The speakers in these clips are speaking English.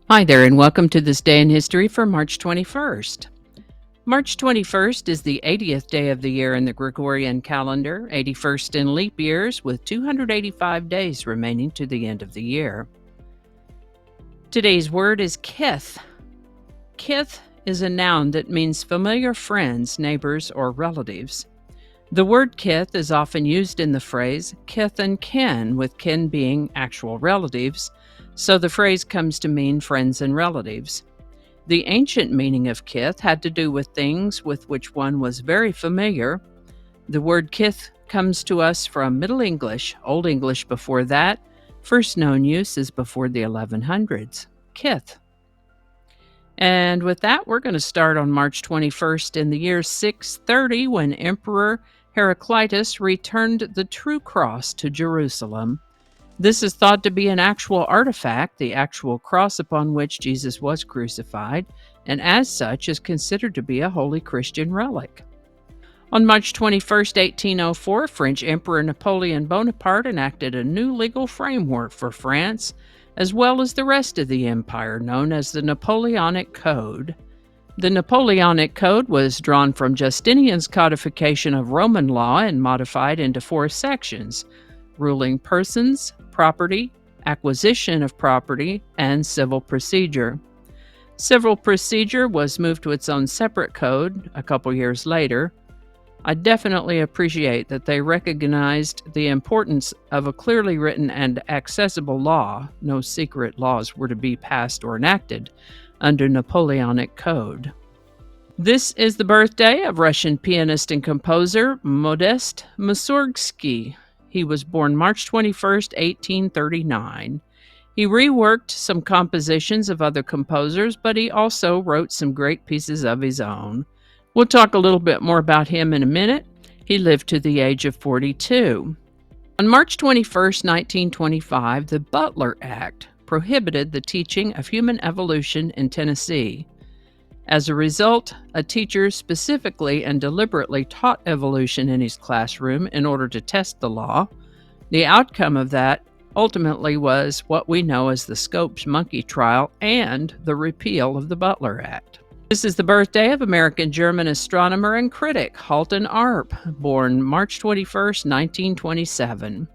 Hi there, and welcome to this day in history for March 21st. March 21st is the 80th day of the year in the Gregorian calendar, 81st in leap years, with 285 days remaining to the end of the year. Today's word is kith. Kith is a noun that means familiar friends, neighbors, or relatives. The word kith is often used in the phrase kith and kin, with kin being actual relatives, so the phrase comes to mean friends and relatives. The ancient meaning of kith had to do with things with which one was very familiar. The word kith comes to us from Middle English, Old English before that. First known use is before the 1100s. Kith. And with that, we're going to start on March 21st in the year 630 when Emperor Heraclitus returned the true cross to Jerusalem. This is thought to be an actual artifact, the actual cross upon which Jesus was crucified, and as such is considered to be a holy Christian relic. On March 21st, 1804, French Emperor Napoleon Bonaparte enacted a new legal framework for France, as well as the rest of the empire, known as the Napoleonic Code. The Napoleonic Code was drawn from Justinian's codification of Roman law and modified into 4 sections: ruling persons, property, acquisition of property, and civil procedure. Civil procedure was moved to its own separate code a couple years later. I definitely appreciate that they recognized the importance of a clearly written and accessible law. No secret laws were to be passed or enacted under Napoleonic Code. This is the birthday of Russian pianist and composer Modesty Mussorgsky. He was born March 21st, 1839. He reworked some compositions of other composers, but he also wrote some great pieces of his own. We'll talk a little bit more about him in a minute. He lived to the age of 42. On March 21st, 1925, the Butler Act prohibited the teaching of human evolution in Tennessee. As a result, a teacher specifically and deliberately taught evolution in his classroom in order to test the law. The outcome of that ultimately was what we know as the Scopes monkey trial and the repeal of the Butler Act. This is the birthday of American-German astronomer and critic Halton ARP, born March 21st, 1927.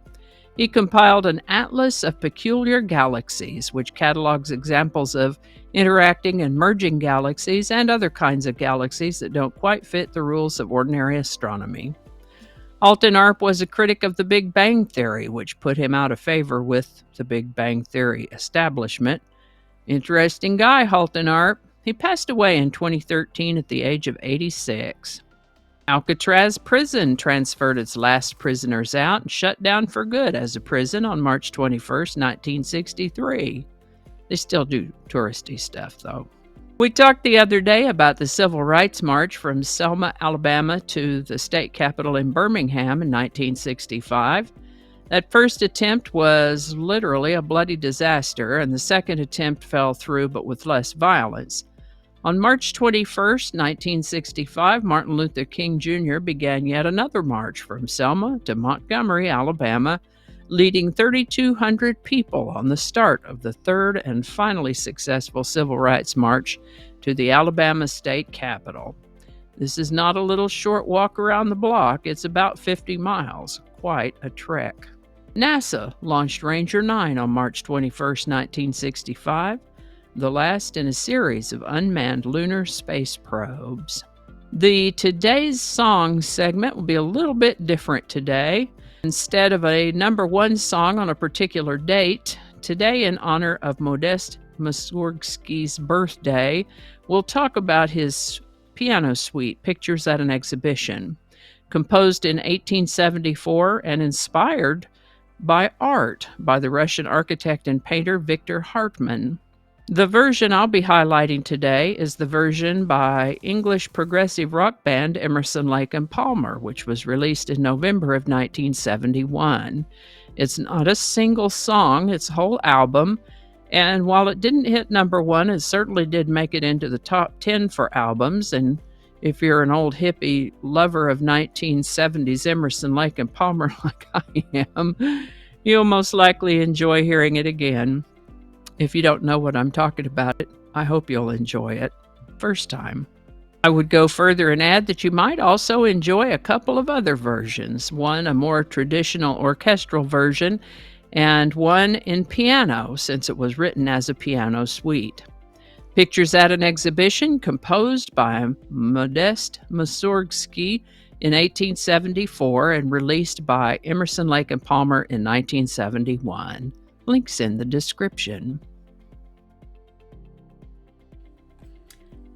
He compiled an atlas of peculiar galaxies, which catalogs examples of interacting and merging galaxies and other kinds of galaxies that don't quite fit the rules of ordinary astronomy. Halton ARP was a critic of the Big Bang Theory, which put him out of favor with the Big Bang Theory establishment. Interesting guy, Halton ARP. He passed away in 2013 at the age of 86. Alcatraz Prison transferred its last prisoners out and shut down for good as a prison on March 21st, 1963. They still do touristy stuff, though. We talked the other day about the Civil Rights March from Selma, Alabama to the state capitol in Birmingham in 1965. That first attempt was literally a bloody disaster, and the second attempt fell through but with less violence. On March 21st, 1965, Martin Luther King Jr. began yet another march from Selma to Montgomery, Alabama, leading 3,200 people on the start of the third and finally successful Civil Rights March to the Alabama State Capitol. This is not a little short walk around the block, it's about 50 miles. Quite a trek. NASA launched Ranger 9 on March 21st, 1965. The last in a series of unmanned lunar space probes. The Today's Song segment will be a little bit different today. Instead of a number 1 song on a particular date, today in honor of Modesty Mussorgsky's birthday, we'll talk about his piano suite, Pictures at an Exhibition, composed in 1874 and inspired by art by the Russian architect and painter Victor Hartmann. The version I'll be highlighting today is the version by English progressive rock band Emerson, Lake and Palmer, which was released in November of 1971. It's not a single song, it's a whole album, and while it didn't hit number 1, it certainly did make it into the top 10 for albums, and if you're an old hippie lover of 1970s Emerson, Lake and Palmer like I am, you'll most likely enjoy hearing it again. If you don't know what I'm talking about, I hope you'll enjoy it first time. I would go further and add that you might also enjoy a couple of other versions, one a more traditional orchestral version, and one in piano, since it was written as a piano suite. Pictures at an exhibition composed by Modesty Mussorgsky in 1874 and released by Emerson, Lake and Palmer in 1971. Links in the description.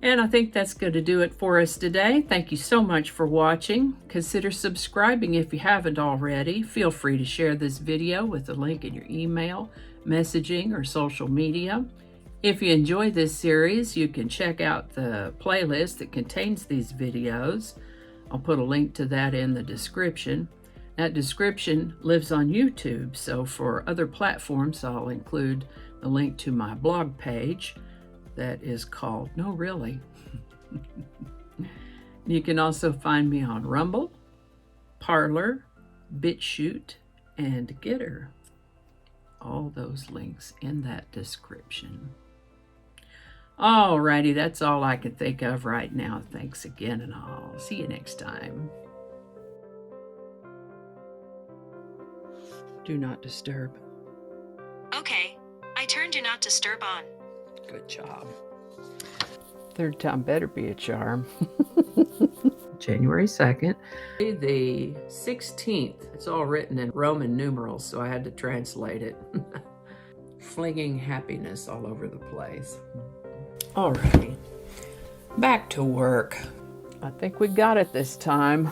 And I think that's going to do it for us today. Thank you so much for watching. Consider subscribing if you haven't already. Feel free to share this video with the link in your email, messaging, or social media. If you enjoy this series, you can check out the playlist that contains these videos. I'll put a link to that in the description. That description lives on YouTube, so for other platforms, I'll include the link to my blog page that is called No Really. You can also find me on Rumble, Parler, BitChute, and Getter. All those links in that description. Alrighty, that's all I can think of right now. Thanks again, and I'll see you next time. Do not disturb. Okay, I turned Do Not Disturb on. Good job. Third time better be a charm. January 2nd. The 16th. It's all written in Roman numerals, so I had to translate it. Flinging happiness all over the place. Alrighty. Back to work. I think we got it this time.